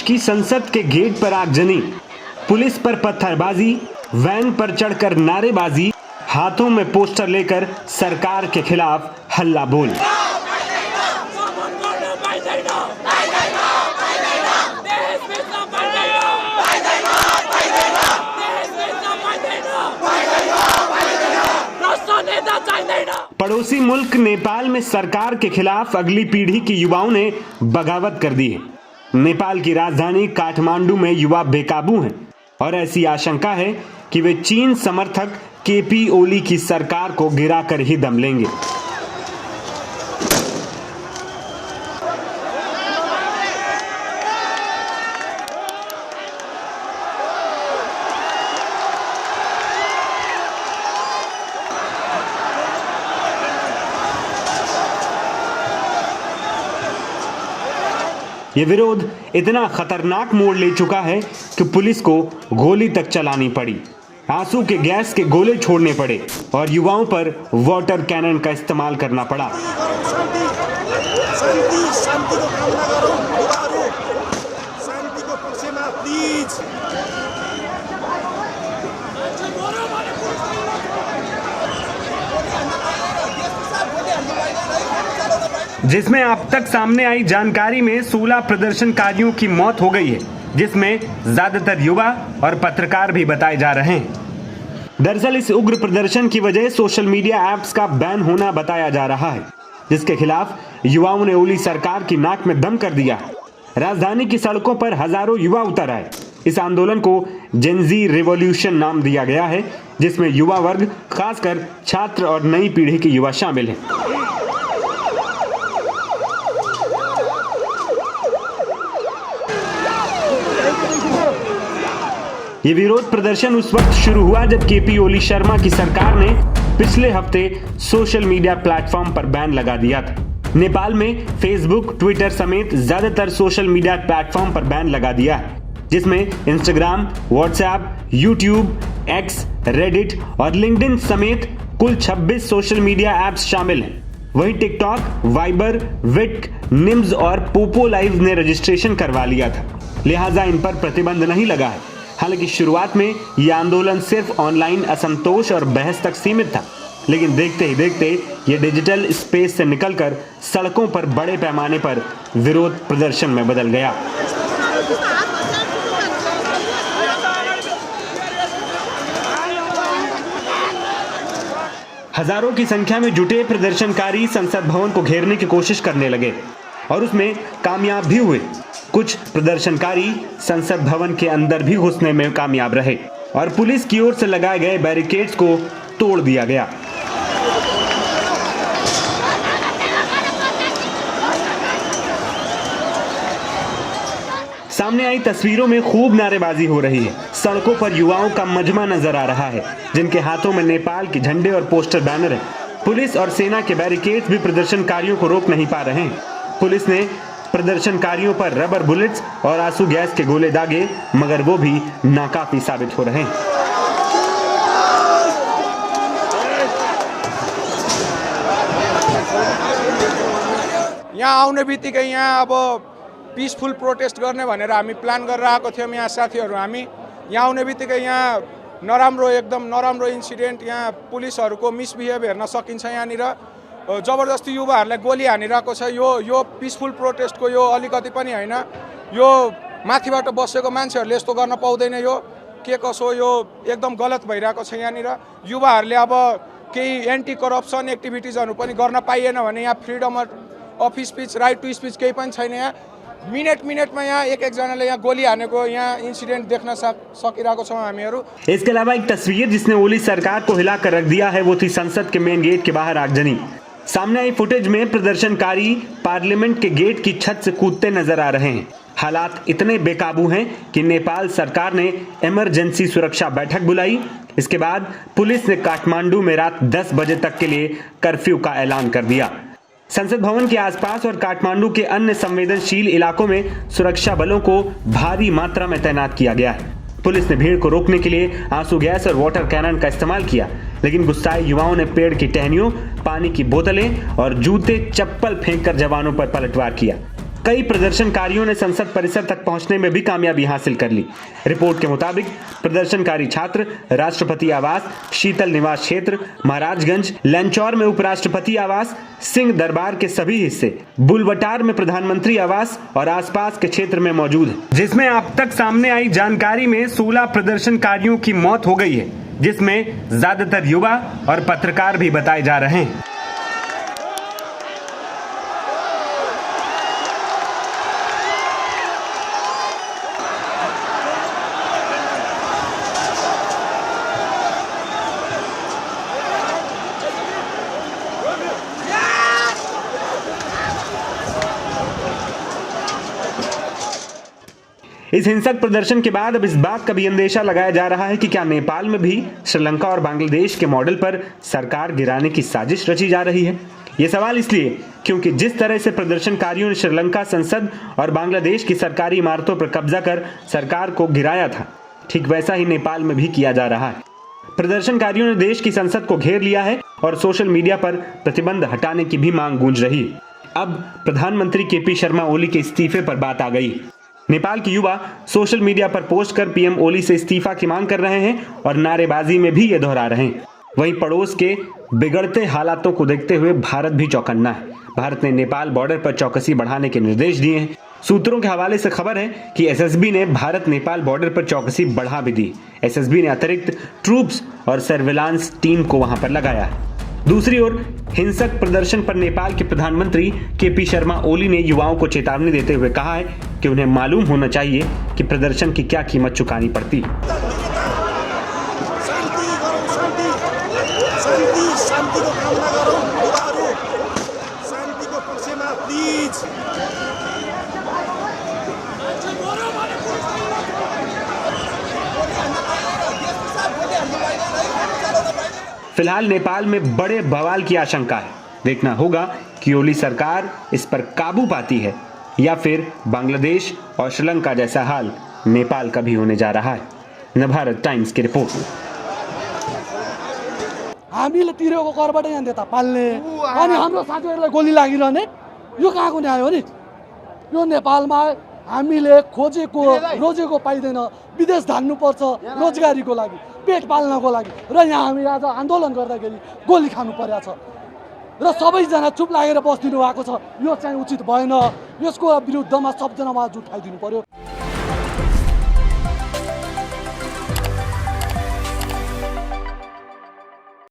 की संसद के गेट पर आगजनी, पुलिस पर पत्थरबाजी, वैन पर चढ़कर नारेबाजी, हाथों में पोस्टर लेकर सरकार के खिलाफ हल्ला बोल। पड़ोसी मुल्क नेपाल में सरकार के खिलाफ अगली पीढ़ी की युवाओं ने बगावत कर दी है। नेपाल की राजधानी काठमांडू में युवा बेकाबू हैं और ऐसी आशंका है कि वे चीन समर्थक केपी ओली की सरकार को गिराकर ही दम लेंगे। ये विरोध इतना खतरनाक मोड़ ले चुका है कि पुलिस को गोली तक चलानी पड़ी, आंसू के गैस के गोले छोड़ने पड़े और युवाओं पर वाटर कैनन का इस्तेमाल करना पड़ा। जिसमें अब तक सामने आई जानकारी में 16 प्रदर्शनकारियों की मौत हो गई है, जिसमें ज्यादातर युवा और पत्रकार भी बताए जा रहे हैं। दरअसल इस उग्र प्रदर्शन की वजह सोशल मीडिया ऐप्स का बैन होना बताया जा रहा है, जिसके खिलाफ युवाओं ने ओली सरकार की नाक में दम कर दिया। राजधानी की सड़कों पर हजारों युवा उतर आए। इस आंदोलन को जेनजी रिवॉल्यूशन नाम दिया गया है, जिसमें युवा वर्ग, खासकर छात्र और नई पीढ़ी के युवा शामिल हैं। ये विरोध प्रदर्शन उस वक्त शुरू हुआ जब केपी ओली शर्मा की सरकार ने पिछले हफ्ते सोशल मीडिया प्लेटफॉर्म पर बैन लगा दिया था। नेपाल में फेसबुक, ट्विटर समेत ज्यादातर सोशल मीडिया प्लेटफॉर्म पर बैन लगा दिया है, जिसमें Instagram, WhatsApp, YouTube, x, Reddit और लिंक्डइन समेत कुल 26 सोशल मीडिया ऐप्स शामिल हैं। वहीं टिकटॉक, वाइबर, विट, निम्स और पोपो लाइव ने रजिस्ट्रेशन करवा लिया था, लिहाजा इन पर प्रतिबंध नहीं लगा है। हालांकि शुरुआत में यह आंदोलन सिर्फ ऑनलाइन असंतोष और बहस तक सीमित था, लेकिन देखते ही देखते ये डिजिटल स्पेस से निकलकर सड़कों पर बड़े पैमाने पर विरोध प्रदर्शन में बदल गया। हजारों की संख्या में जुटे प्रदर्शनकारी संसद भवन को घेरने की कोशिश करने लगे और उसमें कामयाब भी हुए। कुछ प्रदर्शनकारी संसद भवन के अंदर भी घुसने में कामयाब रहे और पुलिस की ओर से लगाए गए बैरिकेड्स को तोड़ दिया गया। सामने आई तस्वीरों में खूब नारेबाजी हो रही है। सड़कों पर युवाओं का मजमा नजर आ रहा है, जिनके हाथों में नेपाल के झंडे और पोस्टर बैनर हैं। पुलिस और सेना के बैरिकेड्स भी प्रदर्शनकारियों को रोक नहीं पा रहे हैं। पुलिस ने प्रदर्शनकारियों पर रबर बुलेट्स और आंसू गैस के गोले दागे, मगर वो भी नाकाफी साबित हो रहे हैं। यहाँ आउने बित्तिकै यहाँ अब पिसफुल प्रोटेस्ट गर्ने भनेर हामी प्लान गरेर आएको थियौँ। यहाँ साथीहरू हामी यहाँ आउने बित्तिकै यहाँ एकदम नराम्रो इन्सिडेन्ट, यहाँ पुलिसहरूको मिसबिहेभ हेर्न सकिन्छ। यहाँनिर जबरजस्ती युवाहरूलाई गोली हानिरहेको छ। यो पिसफुल प्रोटेस्टको यो अलिकति पनि होइन। यो माथिबाट बसेको मान्छेहरूले यस्तो गर्न पाउँदैन। यो के कसो यो एकदम गलत भइरहेको छ। यहाँनिर युवाहरूले अब केही एन्टी करप्सन एक्टिभिटिजहरू पनि गर्न पाइएन भने यहाँ freedom of speech, right to speech केही पनि छैन। यहाँ मिनटमा यहाँ एक जनाले यहाँ गोली हानेको यहाँ इंसिडेंट देखना सकिरहेको छौं हामीहरु। इसके अलावा एक तस्वीर जिसने ओली सरकार को हिलाकर रख दिया है वो थी संसद के मेन गेट के बाहर आगजनी। सामने आई फुटेज में प्रदर्शनकारी पार्लियामेंट के गेट की छत से कूदते नजर आ रहे हैं। हालात इतने बेकाबू हैं कि नेपाल सरकार ने इमरजेंसी सुरक्षा बैठक बुलाई। इसके बाद पुलिस ने काठमांडू में रात 10 बजे तक के लिए कर्फ्यू का ऐलान कर दिया। संसद भवन के आसपास और काठमांडू के अन्य संवेदनशील इलाकों में सुरक्षा बलों को भारी मात्रा में तैनात किया गया है। पुलिस ने भीड़ को रोकने के लिए आंसू गैस और वाटर कैनन का इस्तेमाल किया, लेकिन गुस्साए युवाओं ने पेड़ की टहनियों, पानी की बोतलें और जूते चप्पल फेंककर जवानों पर पलटवार किया। कई प्रदर्शनकारियों ने संसद परिसर तक पहुंचने में भी कामयाबी हासिल कर ली। रिपोर्ट के मुताबिक प्रदर्शनकारी छात्र राष्ट्रपति आवास, शीतल निवास क्षेत्र, महाराजगंज, लैंचौर में उपराष्ट्रपति आवास, सिंह दरबार के सभी हिस्से, बुलवटार में प्रधानमंत्री आवास और आसपास के क्षेत्र में मौजूद है, जिसमें अब तक सामने आई जानकारी में 16 प्रदर्शनकारियों की मौत हो गई है, जिसमें ज्यादातर युवा और पत्रकार भी बताए जा रहे हैं। इस हिंसक प्रदर्शन के बाद अब इस बात का भी अंदेशा लगाया जा रहा है कि क्या नेपाल में भी श्रीलंका और बांग्लादेश के मॉडल पर सरकार गिराने की साजिश रची जा रही है। ये सवाल इसलिए क्योंकि जिस तरह से प्रदर्शनकारियों ने श्रीलंका संसद और बांग्लादेश की सरकारी इमारतों पर कब्जा कर सरकार को गिराया था, ठीक वैसा ही नेपाल में भी किया जा रहा है। प्रदर्शनकारियों ने देश की संसद को घेर लिया है और सोशल मीडिया पर प्रतिबंध हटाने की भी मांग गूंज रही है। अब प्रधानमंत्री केपी शर्मा ओली के इस्तीफे पर बात आ गई। नेपाल के युवा सोशल मीडिया पर पोस्ट कर पीएम ओली से इस्तीफा की मांग कर रहे हैं और नारेबाजी में भी ये दोहरा रहे हैं। वहीं पड़ोस के बिगड़ते हालातों को देखते हुए भारत भी चौकन्ना है। भारत ने नेपाल बॉर्डर पर चौकसी बढ़ाने के निर्देश दिए हैं। सूत्रों के हवाले से खबर है कि एसएसबी ने भारत नेपाल बॉर्डर पर चौकसी बढ़ा भी दी। एसएसबी ने अतिरिक्त ट्रूप्स और सर्विलांस टीम को वहां पर लगाया है। दूसरी ओर हिंसक प्रदर्शन पर नेपाल के प्रधानमंत्री केपी शर्मा ओली ने युवाओं को चेतावनी देते हुए कहा है कि उन्हें मालूम होना चाहिए कि प्रदर्शन की क्या कीमत चुकानी पड़ती है। फिलहाल नेपाल में बड़े बवाल की आशंका है। देखना होगा कि ओली सरकार इस पर काबू पाती है या फिर बांग्लादेश और श्रीलंका जैसा हाल नेपाल का भी होने जा रहा है। नवभारत टाइम्स की रिपोर्ट। हामीले तिरेको करबाट यहाँ देता पाल्ने अनि हाम्रो साथीहरुलाई गोली लागिरहने यो कहाँको न्याय हो नि? यो नेपालमा हामीले खोजेको रोजेको पाइदैन, विदेश धान्नुपर्छ रोजगारीको लागि, पेट पाल्नको लागि, र यहाँ हामी आज आन्दोलन गर्दाखेरि गोली खानु पर्या छ र सबैजना चुप लागेर बस्दिनु भएको छ। यो चाहिँ उचित भएन। यसको विरुद्धमा सबजनामा जुट खाइदिनु पर्यो।